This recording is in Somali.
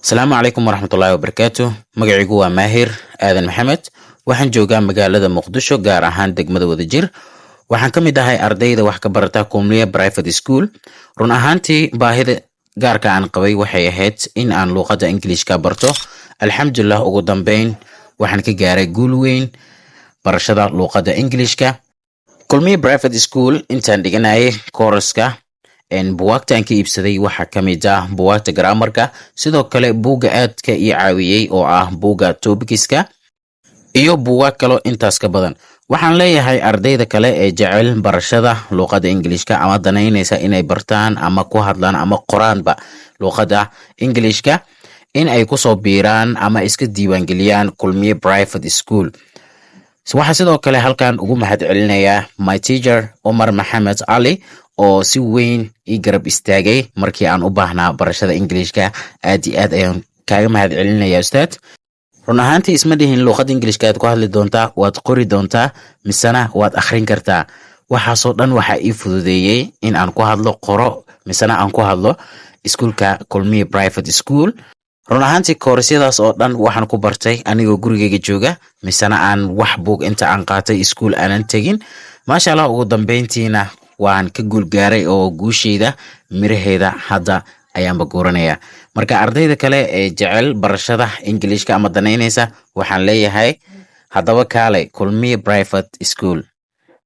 Asalaamu calaykum waraxmatullaahi wabarakaatuh. Magacaygu waa Maahir Aadan Maxamed. Waxaan joogaa magaalada Muqdisho, gaar ahaan degmada Wadajir. Waxaan ka mid ahay ardayda wax ka barata Kulmiye Private School. Run ahaantii baahida gaarka aan qabay waxay ahayd in aan luqadda Ingiriiska barto. Alxamdulillah, ugu dambeyn waxaan ka gaaray guul weyn barashada luqadda Ingiriiska. Kulmiye Private School intaan dhiganayay kooraska buugaagta aan ka iibsaday waxaa ka mid ah buugaagta grammarka, sidoo kale buugga aadka ii caawiyey oo ah buugga topicska iyo buugaag kale intaas ka badan. Waxaan leeyahay ardayda kale ee jecel barashada luqadda Ingiriiska ama danaynaysa inay bartaan ama ku hadlaan ama qoraanba luqadda Ingiriiska in ay kusoo biiraan ama iska diiwaangeliyaan Kulmiye Private School. Waxaa sidoo kale halkan ugu mahadcelinayaa my teacher Omar Maxamed Ali oo si weyn ii garab istaagay markii aan u baahnaa barashada Ingiriiska. Aad iyo aad ayaan kaaga mahadcelinayaa ustaad. Run ahaantii isma dhihin luqadda Ingiriiska aad ku hadli doontaa, waad qori doontaa, misena waad akhrin kartaa. Waxaasoo dhan waxaa ii fududeeyey in aan ku hadlo, qoro, misena aan ku hadlo iskuulka Kulmiye Private School. Run ahaantii koorasyadaas oo dhan waxaan ku bartay anigoo gurigeyga jooga, misena aan wax buug inta aan qaatay iskuul aanan tegin. Maasha Allah, ugu dambeyntiina waan ka guul gaaray oo guusheyda miraheeda hadda ayaanba guuranayaa. Marka ardayda kale ee jecel barashada Ingiriiska ama danaynaysa, waxaan leeyahay haddaba kaalay Kulmiye Private School.